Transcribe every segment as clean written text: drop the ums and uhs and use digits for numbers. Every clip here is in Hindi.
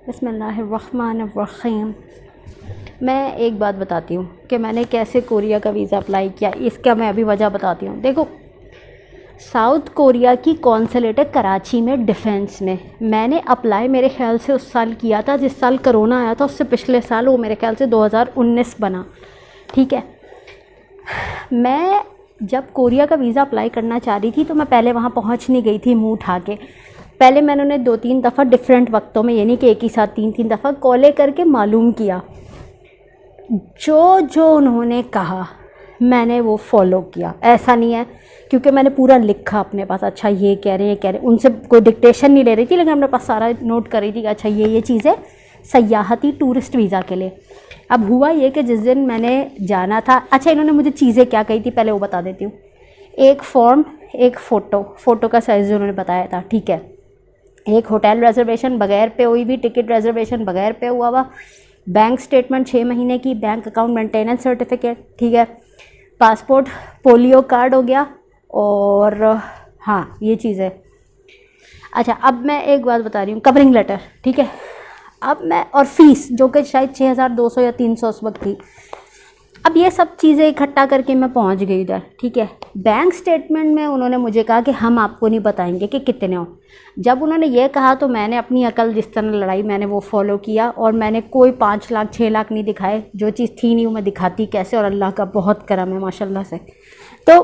बिस्मिल्लाहिर्रहमानिर्रहीम। मैं एक बात बताती हूँ कि मैंने कैसे कोरिया का वीज़ा अप्लाई किया। इसका मैं अभी वजह बताती हूँ। देखो, साउथ कोरिया की कॉन्सुलेट है कराची में, डिफेंस में। मैंने अप्लाई मेरे ख्याल से उस साल किया था जिस साल कोरोना आया था, उससे पिछले साल, वो मेरे ख्याल से 2019 बना। ठीक है, मैं जब कोरिया का वीज़ा अप्लाई करना चाह रही थी तो मैं पहले वहाँ पहुँच नहीं गई थी मुँह उठा के। पहले मैंने उन्हें 2-3 दफ़ा डिफरेंट वक्तों में, यानी कि एक ही साथ 3-3 दफ़ा कॉलें करके मालूम किया। जो जो उन्होंने कहा मैंने वो फॉलो किया। ऐसा नहीं है, क्योंकि मैंने पूरा लिखा अपने पास, अच्छा ये कह रहे हैं, ये कह रहे हैं। उनसे कोई डिक्टेशन नहीं ले रही थी, लेकिन अपने पास सारा नोट कर रही थी कि अच्छा ये चीज़ें सयाहती टूरिस्ट वीज़ा के लिए। अब हुआ ये कि जिस दिन मैंने जाना था, अच्छा इन्होंने मुझे चीज़ें क्या कही थी पहले वो बता देती हूँ। एक फॉर्म, एक फ़ोटो का साइज़ उन्होंने बताया था। ठीक है, एक होटल रिजर्वेशन बगैर पे हुई भी, टिकट रिजर्वेशन बगैर पे हुआ, बैंक स्टेटमेंट 6 महीने की, बैंक अकाउंट मेंटेनेंस सर्टिफिकेट। ठीक है, पासपोर्ट, पोलियो कार्ड हो गया, और हाँ ये चीज़ है। अच्छा, अब मैं एक बात बता रही हूँ, कवरिंग लेटर। ठीक है, अब मैं, और फीस जो कि शायद 6200 या 300 उस वक्त थी। अब ये सब चीज़ें इकट्ठा करके मैं पहुंच गई इधर। ठीक है, बैंक स्टेटमेंट में उन्होंने मुझे कहा कि हम आपको नहीं बताएंगे कि कितने हो। जब उन्होंने ये कहा तो मैंने अपनी अकल जिस तरह लड़ाई, मैंने वो फॉलो किया, और मैंने कोई 5 लाख 6 लाख नहीं दिखाए। जो चीज़ थी नहीं वो मैं दिखाती कैसे, और अल्लाह का बहुत करम है माशाल्लाह से। तो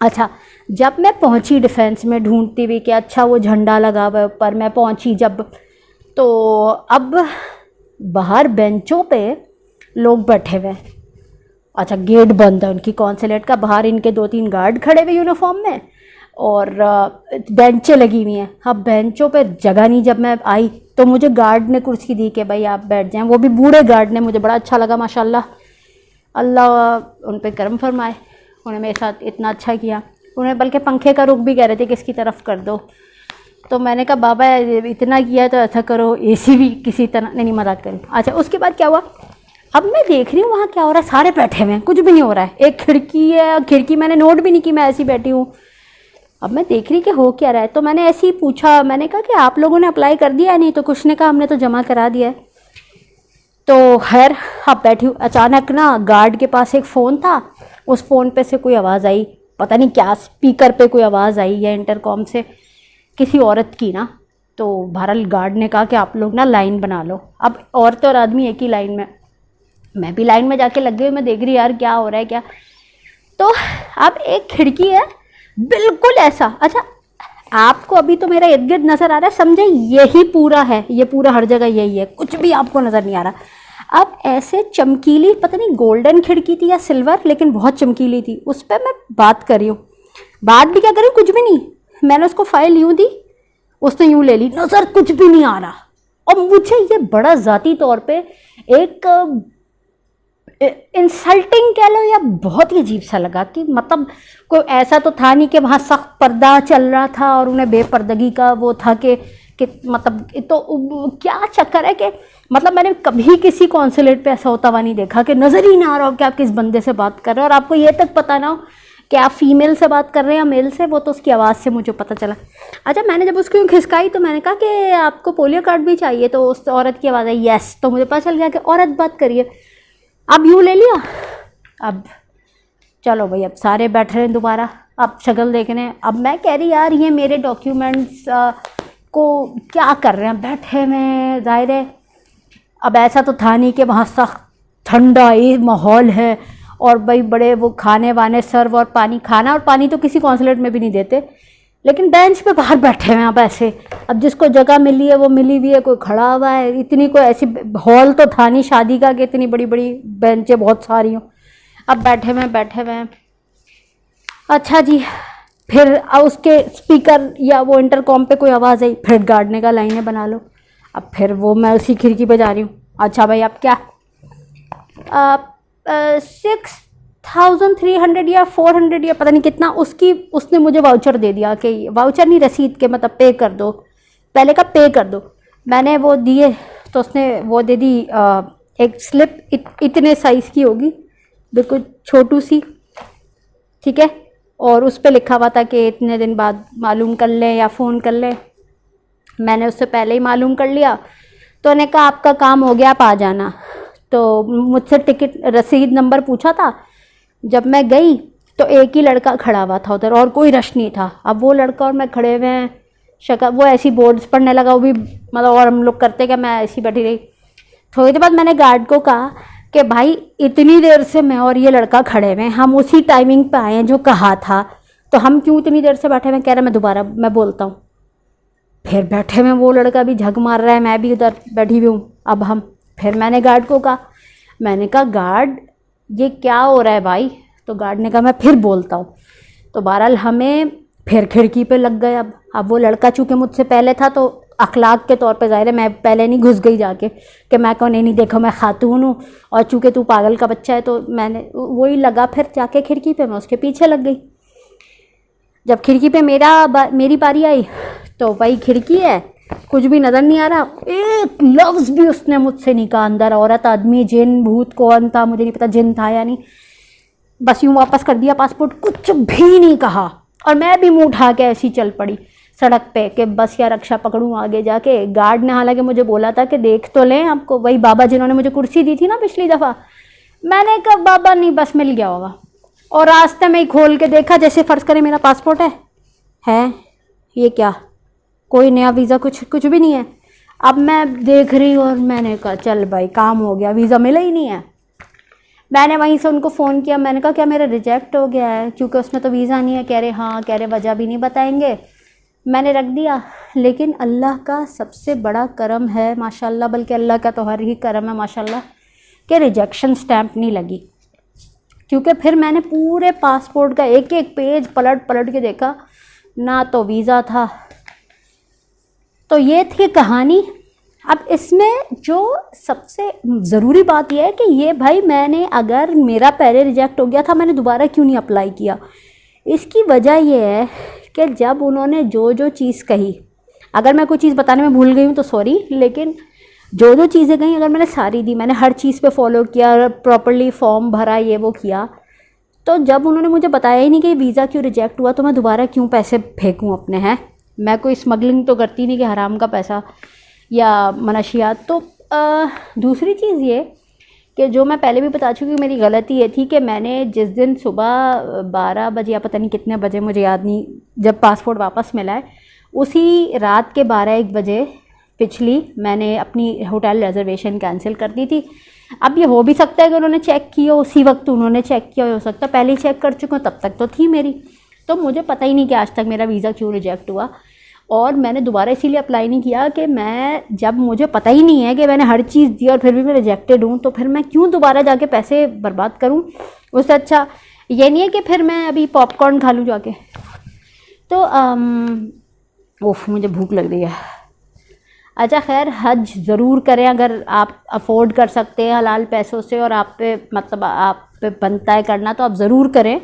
अच्छा, जब मैं पहुंची डिफेंस में ढूंढती हुई कि अच्छा वो झंडा लगा हुआ है ऊपर, मैं पहुंची जब, तो अब बाहर बेंचों पे लोग बैठे हुए हैं। अच्छा, गेट बंद है उनकी कॉन्सुलेट का, बाहर इनके 2-3 गार्ड खड़े हुए यूनिफॉर्म में, और बेंचें लगी हुई हैं। अब बेंचों पे जगह नहीं। जब मैं आई तो मुझे गार्ड ने कुर्सी दी कि भाई आप बैठ जाएं। वो भी बूढ़े गार्ड ने, मुझे बड़ा अच्छा लगा माशाल्लाह, अल्लाह उन पे करम फरमाए। उन्होंने मेरे साथ इतना अच्छा किया। उन्हें बल्कि पंखे का रुख भी कह रहे थे कि इसकी तरफ कर दो। तो मैंने कहा बाबा इतना किया तो ऐसा करो, एसी भी किसी तरह नहीं, मदद करी। अच्छा, उसके बाद क्या हुआ, अब मैं देख रही हूँ वहाँ क्या हो रहा है। सारे बैठे हुए हैं, कुछ भी नहीं हो रहा है। एक खिड़की है, खिड़की मैंने नोट भी नहीं की, मैं ऐसी बैठी हूँ। अब मैं देख रही कि हो क्या रहा है। तो मैंने ऐसे ही पूछा, मैंने कहा कि आप लोगों ने अप्लाई कर दिया है? नहीं। तो कुछ ने कहा हमने तो जमा करा दिया है। तो खैर अब बैठी हूँ, अचानक ना गार्ड के पास एक फ़ोन था, उस फ़ोन पे से कोई आवाज़ आई, पता नहीं क्या, स्पीकर पे कोई आवाज़ आई या इंटरकॉम से, किसी औरत की ना। तो बहरहाल गार्ड ने कहा कि आप लोग ना लाइन बना लो। अब औरत और आदमी एक ही लाइन में, मैं भी लाइन में जाके लग गई। मैं देख रही यार क्या हो रहा है क्या। तो अब एक खिड़की है बिल्कुल ऐसा, अच्छा आपको अभी तो मेरा इर्द गिर्द नज़र आ रहा है, समझे यही पूरा है, ये पूरा हर जगह यही है, कुछ भी आपको नज़र नहीं आ रहा। अब ऐसे चमकीली, पता नहीं गोल्डन खिड़की थी या सिल्वर, लेकिन बहुत चमकीली थी। उस पर मैं बात कर रही हूँ, बात भी क्या करी, कुछ भी नहीं। मैंने उसको फाइल यूँ दी, उसने यूँ ले ली, नज़र कुछ भी नहीं आ रहा। और मुझे ये बड़ा ज़ाती तौर पे एक इंसल्टिंग कह लो या बहुत ही अजीब सा लगा कि मतलब कोई ऐसा तो था नहीं कि वहाँ सख्त पर्दा चल रहा था और उन्हें बेपर्दगी का वो था कि मतलब तो क्या चक्कर है कि मतलब मैंने कभी किसी कॉन्सुलेट पे ऐसा होता हुआ नहीं देखा कि नज़र ही ना आ रहा हो कि आप किस बंदे से बात कर रहे हो, और आपको ये तक पता ना हो कि आप फीमेल से बात कर रहे हैं या मेल से। वो तो उसकी आवाज़ से मुझे पता चला। अच्छा, मैंने जब उसको खिसकाई तो मैंने कहा कि आपको पोलियो कार्ड भी चाहिए, तो उस औरत की आवाज़ आई यस। तो मुझे पता चल गया कि औरत बात करिए। अब यूँ ले लिया। अब चलो भाई, अब सारे बैठ रहे हैं दोबारा, अब शक्ल देखने। अब मैं कह रही यार ये मेरे डॉक्यूमेंट्स को क्या कर रहे हैं बैठे में, जाहिर है। अब ऐसा तो था नहीं कि वहाँ सख्त ठंडा ये माहौल है और भाई बड़े वो खाने वाने सर्व, और पानी, खाना और पानी तो किसी कॉन्सुलेट में भी नहीं देते, लेकिन बेंच पे बाहर बैठे हुए हैं अब ऐसे। अब जिसको जगह मिली है वो मिली हुई है, कोई खड़ा हुआ है। इतनी कोई ऐसी हॉल तो था नहीं शादी का कि इतनी बड़ी बड़ी बेंचें बहुत सारी हों। अब बैठे हुए हैं। अच्छा जी, फिर उसके स्पीकर या वो इंटरकॉम पे कोई आवाज़ आई, फिर गार्ड ने कहा लाइनें बना लो। अब फिर वो मैं उसी खिड़की पे जा रही हूँ। अच्छा भाई अब क्या, 6300 या 400 या पता नहीं कितना उसकी, उसने मुझे वाउचर दे दिया कि वाउचर नहीं, रसीद के मतलब पे कर दो, पहले का पे कर दो। मैंने वो दिए तो उसने वो दे दी एक स्लिप, इतने साइज़ की होगी, बिल्कुल छोटू सी। ठीक है, और उस पर लिखा हुआ था कि इतने दिन बाद मालूम कर लें या फ़ोन कर लें। मैंने उससे पहले ही मालूम कर लिया। तो ने कहा आपका काम हो गया, आप आ जाना। तो मुझसे टिकट रसीद नंबर पूछा था। जब मैं गई तो एक ही लड़का खड़ा हुआ था उधर और कोई रश नहीं था। अब वो लड़का और मैं खड़े हुए हैं, शक्ल वो ऐसी बोर्ड्स पढ़ने लगा, वो भी मतलब, और हम लोग करते क्या, मैं ऐसी बैठी रही। थोड़ी देर बाद मैंने गार्ड को कहा कि भाई इतनी देर से मैं और ये लड़का खड़े हुए हैं, हम उसी टाइमिंग पे आए हैं जो कहा था, तो हम क्यों इतनी देर से बैठे हुए हैं? कह रहा मैं दोबारा मैं बोलता हूँ। फिर बैठे में वो लड़का भी झक मार रहा है, मैं भी उधर बैठी हुई हूँ। अब हम फिर मैंने गार्ड को कहा, मैंने कहा गार्ड ये क्या हो रहा है भाई? तो गार्ड ने कहा मैं फिर बोलता हूँ। तो बहरहाल हमें फिर खिड़की पे लग गए। अब वो लड़का चूँकि मुझसे पहले था तो अखलाक के तौर पे ज़ाहिर है मैं पहले नहीं घुस गई जाके कि मैं कौन, नहीं देखो मैं खातून हूँ और चूँकि तू पागल का बच्चा है, तो मैंने वही लगा फिर जाके खिड़की पे मैं उसके पीछे लग गई। जब खिड़की पे मेरी बारी आई तो वही खिड़की है, कुछ भी नज़र नहीं आ रहा, एक लफ्ज़ भी उसने मुझसे नहीं कहा। अंदर औरत आदमी जिन भूत कौन था मुझे नहीं पता, जिन था या नहीं, बस यूँ वापस कर दिया पासपोर्ट, कुछ भी नहीं कहा। और मैं भी मुंह उठा के ऐसी चल पड़ी सड़क पे कि बस या रक्षा पकड़ूँ आगे जाके। गार्ड ने हालांकि मुझे बोला था कि देख तो लें आपको, वही बाबा जिन्होंने मुझे कुर्सी दी थी ना पिछली दफ़ा, मैंने कहा बाबा नहीं बस मिल गया होगा। और रास्ते में ही खोल के देखा, जैसे फ़र्ज़ करें मेरा पासपोर्ट है ये क्या, कोई नया वीज़ा कुछ भी नहीं है। अब मैं देख रही हूँ और मैंने कहा चल भाई काम हो गया, वीज़ा मिला ही नहीं है। मैंने वहीं से उनको फ़ोन किया, मैंने कहा क्या मेरा रिजेक्ट हो गया है, क्योंकि उसमें तो वीज़ा नहीं है। कह रहे हाँ, कह रहे वजह भी नहीं बताएंगे। मैंने रख दिया। लेकिन अल्लाह का सबसे बड़ा करम है माशाल्लाह, बल्कि अल्लाह का तो हर ही करम है माशाल्लाह, कि रिजेक्शन स्टैम्प नहीं लगी। क्योंकि फिर मैंने पूरे पासपोर्ट का एक एक पेज पलट पलट के देखा, ना तो वीज़ा था। तो ये थी कहानी। अब इसमें जो सबसे ज़रूरी बात यह है कि ये भाई मैंने, अगर मेरा पहले रिजेक्ट हो गया था, मैंने दोबारा क्यों नहीं अप्लाई किया? इसकी वजह यह है कि जब उन्होंने जो जो चीज़ कही, अगर मैं कोई चीज़ बताने में भूल गई हूँ तो सॉरी, लेकिन जो जो चीज़ें कहीं अगर मैंने सारी दी, मैंने हर चीज़ पे फॉलो किया, प्रॉपर्ली फॉर्म भरा, ये वो किया, तो जब उन्होंने मुझे बताया ही नहीं कि वीज़ा क्यों रिजेक्ट हुआ, तो मैं दोबारा क्यों पैसे फेंकूँ अपने? हैं, मैं कोई स्मगलिंग तो करती नहीं कि हराम का पैसा या मनशियात। तो दूसरी चीज़ ये कि जो मैं पहले भी बता चुकी हूँ, मेरी गलती ये थी कि मैंने जिस दिन सुबह 12 बजे या पता नहीं कितने बजे, मुझे याद नहीं, जब पासपोर्ट वापस मिला है, उसी रात के 12-1 बजे पिछली मैंने अपनी होटल रिजर्वेशन कैंसिल कर दी थी। अब ये हो भी सकता है कि उन्होंने चेक किया, उसी वक्त उन्होंने चेक किया, हो सकता है पहले ही चेक कर चुका हूँ, तब तक तो थी मेरी। तो मुझे पता ही नहीं कि आज तक मेरा वीज़ा क्यों रिजेक्ट हुआ। और मैंने दोबारा इसीलिए अप्लाई नहीं किया कि मैं, जब मुझे पता ही नहीं है कि मैंने हर चीज़ दी और फिर भी मैं रिजेक्टेड हूँ, तो फिर मैं क्यों दोबारा जाके पैसे बर्बाद करूँ? उससे अच्छा ये नहीं है कि फिर मैं अभी पॉपकॉर्न खा लूँ जाके। तो ओफ मुझे भूख लग रही है। अच्छा खैर, हज ज़रूर करें अगर आप अफोर्ड कर सकते हैं हलाल पैसों से, और आप पे मतलब आप पे बनता है करना, तो आप ज़रूर करें।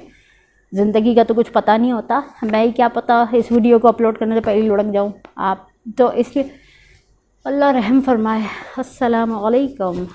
ज़िंदगी का तो कुछ पता नहीं होता, मैं ही क्या पता इस वीडियो को अपलोड करने से पहले लुढ़क जाऊँ आप, तो इसलिए अल्लाह रहम फरमाए। अस्सलाम वालेकुम।